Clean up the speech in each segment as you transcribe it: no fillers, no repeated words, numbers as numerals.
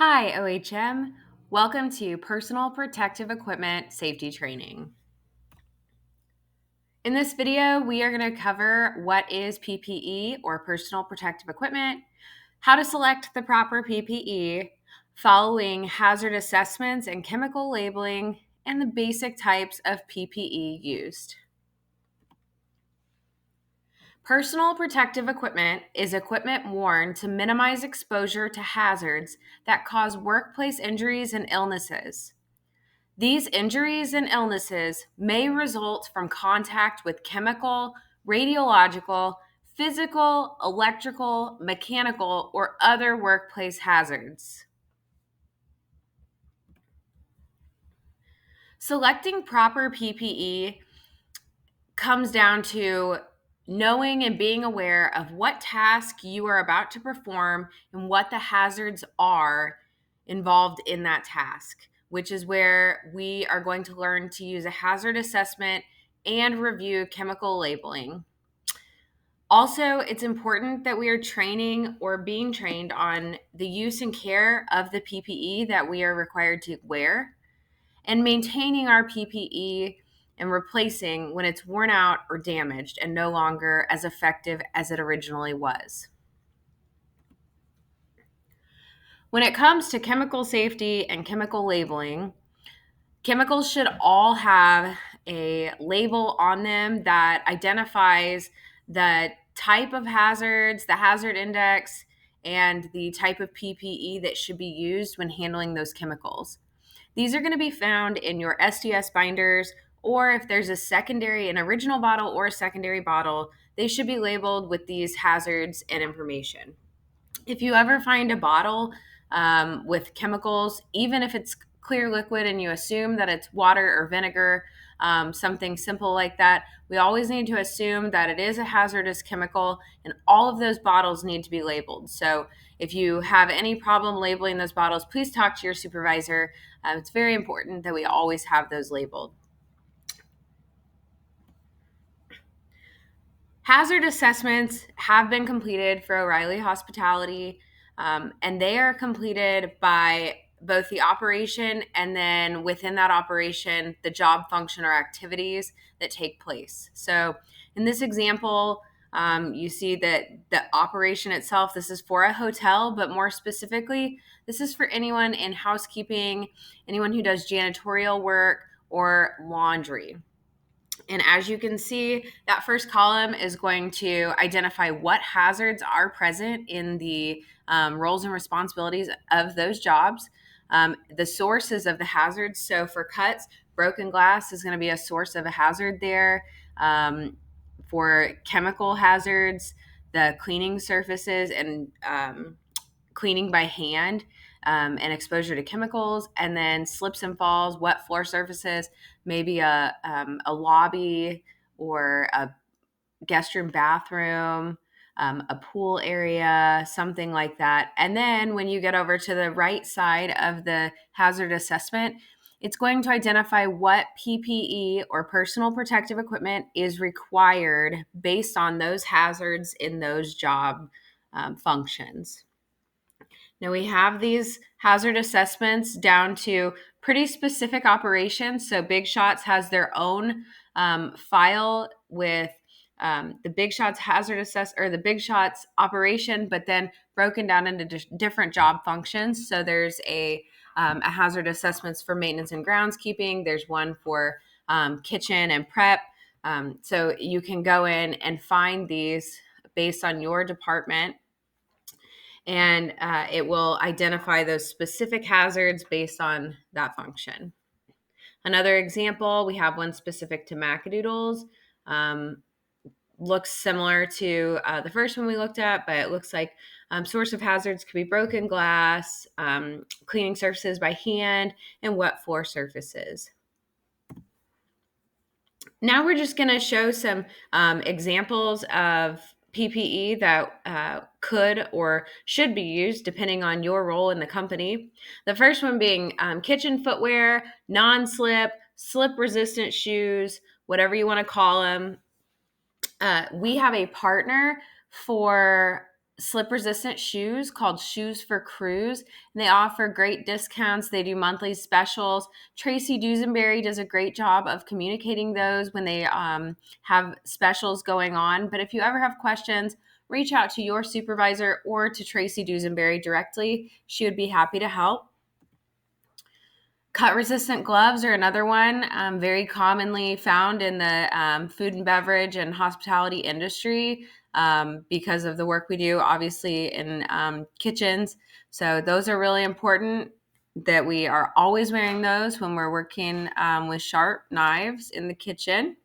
Hi, OHM. Welcome to Personal Protective Equipment Safety Training. In this video, we are going to cover what is PPE or personal protective equipment, how to select the proper PPE, following hazard assessments and chemical labeling, and the basic types of PPE used. Personal protective equipment is equipment worn to minimize exposure to hazards that cause workplace injuries and illnesses. These injuries and illnesses may result from contact with chemical, radiological, physical, electrical, mechanical, or other workplace hazards. Selecting proper PPE comes down to knowing and being aware of what task you are about to perform and what the hazards are involved in that task, which is where we are going to learn to use a hazard assessment and review chemical labeling. Also, it's important that we are training or being trained on the use and care of the PPE that we are required to wear and maintaining our PPE and replacing when it's worn out or damaged and no longer as effective as it originally was. When it comes to chemical safety and chemical labeling, chemicals should all have a label on them that identifies the type of hazards, the hazard index, and the type of PPE that should be used when handling those chemicals. These are going to be found in your SDS binders, or if there's an original bottle or a secondary bottle, they should be labeled with these hazards and information. If you ever find a bottle with chemicals, even if it's clear liquid and you assume that it's water or vinegar, something simple like that, we always need to assume that it is a hazardous chemical, and all of those bottles need to be labeled. So if you have any problem labeling those bottles, please talk to your supervisor. It's very important that we always have those labeled. Hazard assessments have been completed for O'Reilly Hospitality, and they are completed by both the operation and then within that operation, the job function or activities that take place. So in this example, you see that the operation itself, this is for a hotel, but more specifically, this is for anyone in housekeeping, anyone who does janitorial work or laundry. And as you can see, that first column is going to identify what hazards are present in the roles and responsibilities of those jobs, the sources of the hazards. So for cuts, broken glass is going to be a source of a hazard there. For chemical hazards, the cleaning surfaces and cleaning by hand and exposure to chemicals, and then slips and falls, wet floor surfaces, maybe a lobby or a guest room bathroom, a pool area, something like that. And then when you get over to the right side of the hazard assessment, it's going to identify what PPE or personal protective equipment is required based on those hazards in those job functions. Now we have these hazard assessments down to pretty specific operations. So Big Shots has their own file with the Big Shots hazard assess or the Big Shots operation, but then broken down into different job functions. So there's a hazard assessments for maintenance and groundskeeping. There's one for kitchen and prep. So you can go in and find these based on your department, and it will identify those specific hazards based on that function. Another example, we have one specific to Macadoodles. Looks similar to the first one we looked at, but it looks like source of hazards could be broken glass, cleaning surfaces by hand, and wet floor surfaces. Now we're just going to show some examples of PPE that could or should be used depending on your role in the company. The first one being kitchen footwear, non-slip, slip-resistant shoes, whatever you want to call them. We have a partner for slip-resistant shoes called Shoes for Crews, and they offer great discounts. They do monthly specials. Tracy Dusenberry does a great job of communicating those when they have specials going on. But if you ever have questions, reach out to your supervisor or to Tracy Dusenberry directly. She would be happy to help. Cut-resistant gloves are another one, very commonly found in the food and beverage and hospitality industry because of the work we do, obviously, in kitchens. So those are really important that we are always wearing those when we're working with sharp knives in the kitchen.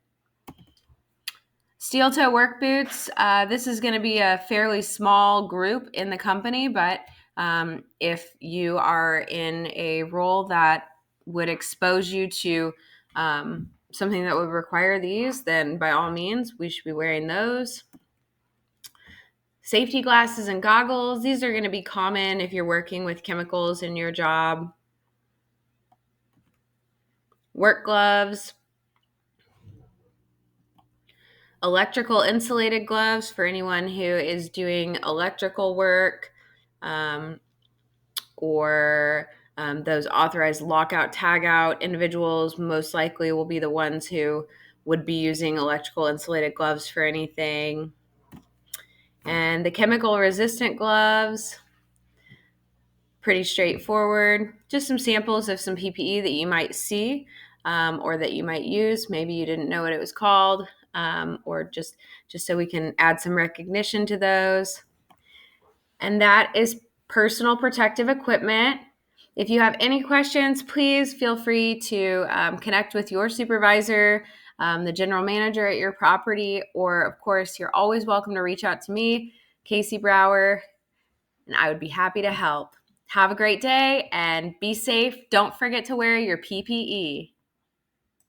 Steel toe work boots. This is going to be a fairly small group in the company, but if you are in a role that would expose you to something that would require these, then by all means, we should be wearing those. Safety glasses and goggles. These are going to be common if you're working with chemicals in your job. Work gloves. Electrical insulated gloves for anyone who is doing electrical work, or those authorized lockout tagout individuals most likely will be the ones who would be using electrical insulated gloves for anything. And the chemical resistant gloves, pretty straightforward. Just some samples of some PPE that you might see or that you might use. Maybe you didn't know what it was called, or just so we can add some recognition to those. And that is personal protective equipment. If you have any questions, please feel free to connect with your supervisor, the general manager at your property, or of course, you're always welcome to reach out to me, Casey Brower, and I would be happy to help. Have a great day and be safe. Don't forget to wear your PPE.